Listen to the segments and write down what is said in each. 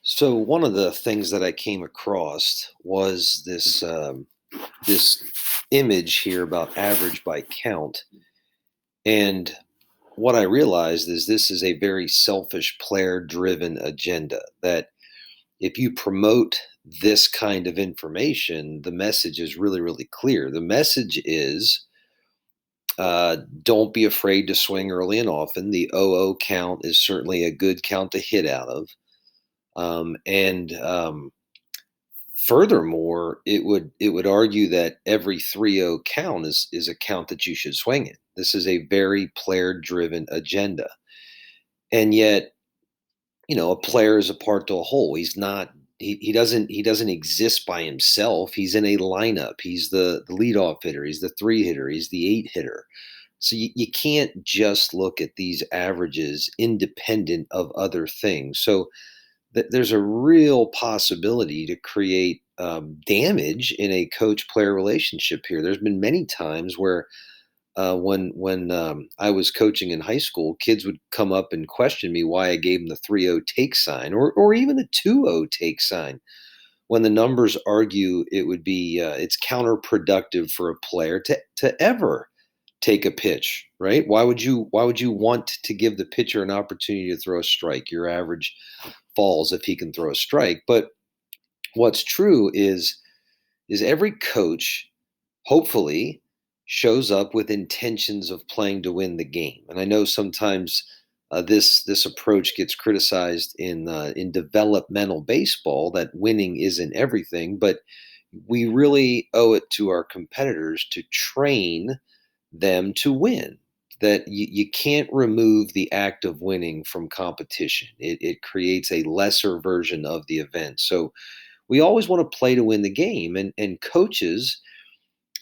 So one of the things that I came across was this image here about average by count, and what I realized is this is a very selfish player-driven agenda. That if you promote this kind of information, the message is really clear. The message is don't be afraid to swing early and often. The OO count is certainly a good count to hit out of. And furthermore, it would argue that every 3-0 count is a count that you should swing it. This is a very player-driven agenda. And yet, a player is a part to a whole. He doesn't exist by himself. He's in a lineup. He's the leadoff hitter, he's the three hitter, he's the eight hitter. So you can't just look at these averages independent of other things. So there's a real possibility to create damage in a coach-player relationship here. There's been many times where when I was coaching in high school, kids would come up and question me why I gave them the 3-0 take sign or even the 2-0 take sign. When the numbers argue it would be it's counterproductive for a player to ever take a pitch, right? Why would you want to give the pitcher an opportunity to throw a strike? Your average falls if he can throw a strike. But what's true is every coach hopefully shows up with intentions of playing to win the game. And I know sometimes this approach gets criticized in developmental baseball, that winning isn't everything, but we really owe it to our competitors to train them to win. That you can't remove the act of winning from competition. It creates a lesser version of the event. So we always want to play to win the game, and coaches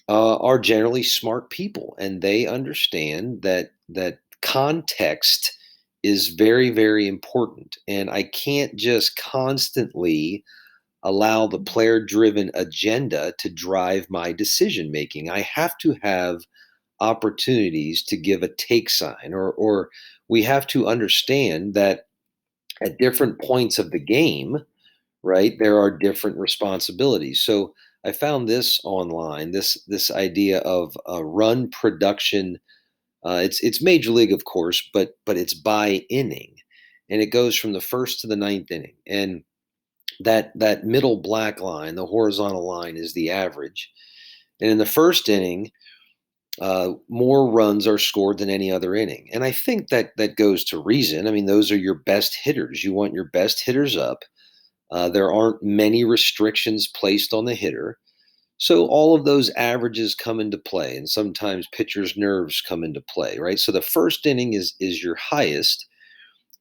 are generally smart people, and they understand that context is very important. And I can't just constantly allow the player driven agenda to drive my decision making. I have to have opportunities to give a take sign, or we have to understand that at different points of the game, right, there are different responsibilities. So I found this online, this idea of run production. It's major league, of course, but it's by inning, and it goes from the first to the ninth inning. And that middle black line, the horizontal line, is the average. And in the first inning, more runs are scored than any other inning. And I think that goes to reason. I mean, those are your best hitters. You want your best hitters up. There aren't many restrictions placed on the hitter. So all of those averages come into play, and sometimes pitchers' nerves come into play, right? So the first inning is your highest,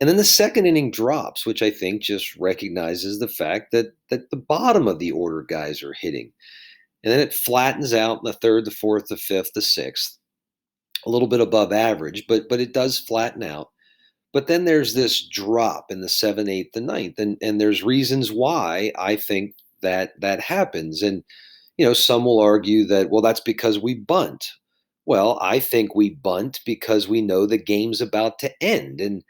and then the second inning drops, which I think just recognizes the fact that the bottom of the order guys are hitting. And then it flattens out in the third, the fourth, the fifth, the sixth, a little bit above average, but it does flatten out. But then there's this drop in the seventh, eighth, and ninth, and there's reasons why I think that happens. And some will argue that, well, that's because we bunt. Well, I think we bunt because we know the game's about to end, and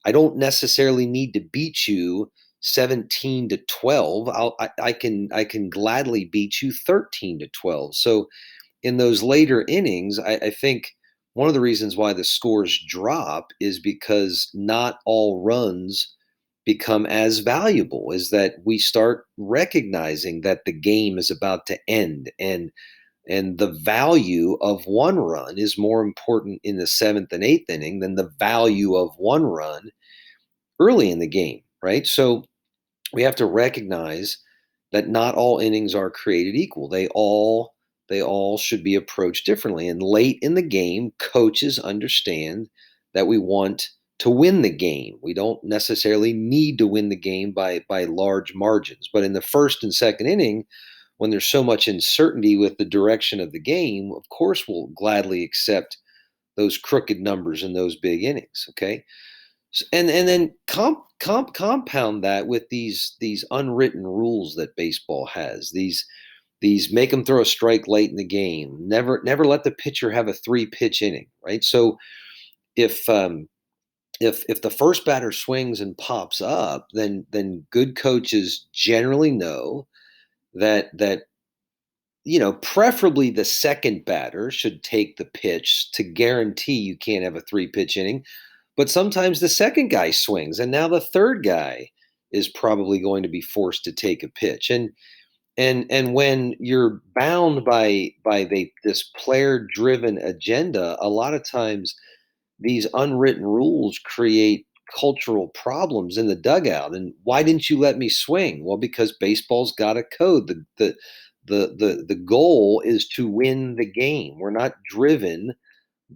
I don't necessarily need to beat you 17-12. I can gladly beat you 13-12. So in those later innings, I think one of the reasons why the scores drop is because not all runs become as valuable, is that we start recognizing that the game is about to end, and the value of one run is more important in the seventh and eighth inning than the value of one run early in the game, right? So we have to recognize that not all innings are created equal. They all should be approached differently. And late in the game, coaches understand that we want to win the game. We don't necessarily need to win the game by large margins. But in the first and second inning, when there's so much uncertainty with the direction of the game, of course we'll gladly accept those crooked numbers in those big innings. Okay. And then compound that with these unwritten rules that baseball has. These make them throw a strike late in the game. Never let the pitcher have a three pitch inning, right? So if If the first batter swings and pops up, then good coaches generally know that preferably the second batter should take the pitch to guarantee you can't have a three pitch inning. But sometimes the second guy swings, and now the third guy is probably going to be forced to take a pitch. And when you're bound by this player driven agenda, a lot of times these unwritten rules create cultural problems in the dugout. And why didn't you let me swing? Well, because baseball's got a code. The goal is to win the game. We're not driven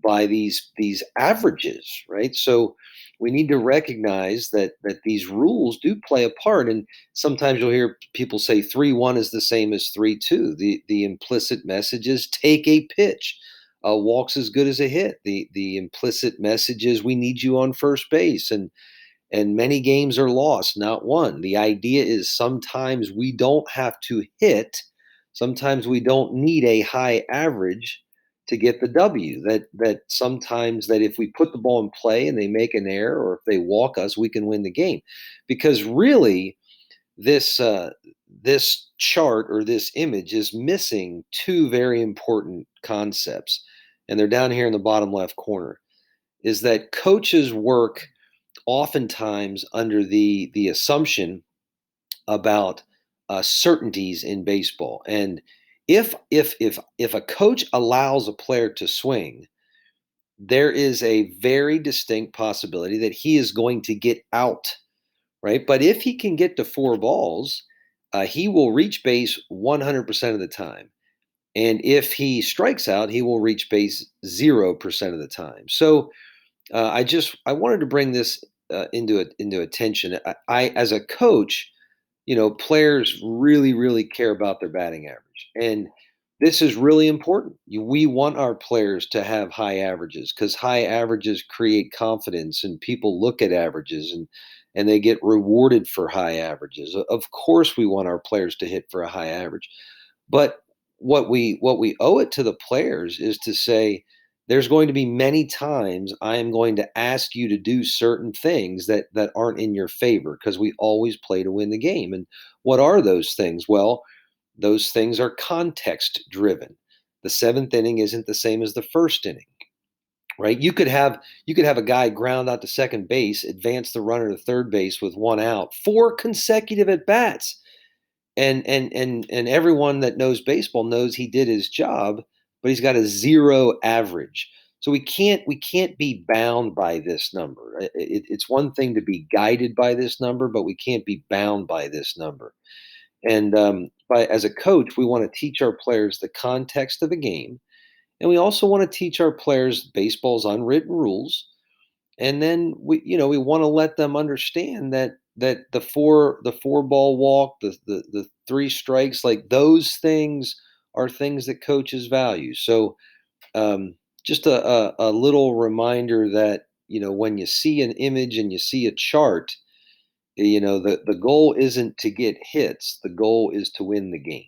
by these averages, right? So we need to recognize that these rules do play a part. And sometimes you'll hear people say 3-1 is the same as 3-2. The implicit message is take a pitch. A walk's as good as a hit. The implicit message is we need you on first base. And many games are lost, not won. The idea is sometimes we don't have to hit, sometimes we don't need a high average to get the W. That sometimes that if we put the ball in play and they make an error or if they walk us, we can win the game. Because really, this chart or this image is missing two very important concepts, and they're down here in the bottom left corner. Is that coaches work oftentimes under the assumption about certainties in baseball. And if a coach allows a player to swing, there is a very distinct possibility that he is going to get out, right? But if he can get to four balls, he will reach base 100% of the time. And if he strikes out, he will reach base 0% of the time. So I wanted to bring this into attention. As a coach, players really care about their batting average, and this is really important. We want our players to have high averages because high averages create confidence, and people look at averages and they get rewarded for high averages. Of course, we want our players to hit for a high average, but what we owe it to the players is to say there's going to be many times I am going to ask you to do certain things that aren't in your favor because we always play to win the game. And what are those things? Well, those things are context driven. The seventh inning isn't the same as the first inning, right? You could have a guy ground out to second base, advance the runner to third base with one out, four consecutive at bats, and everyone that knows baseball knows he did his job, but he's got a zero average. So we can't be bound by this number. It's one thing to be guided by this number, but we can't be bound by this number. And as a coach, we want to teach our players the context of the game, and we also want to teach our players baseball's unwritten rules. And then we want to let them understand that the four ball walk, the three strikes, like those things are things that coaches value. So just a little reminder that when you see an image and you see a chart, the goal isn't to get hits, the goal is to win the game.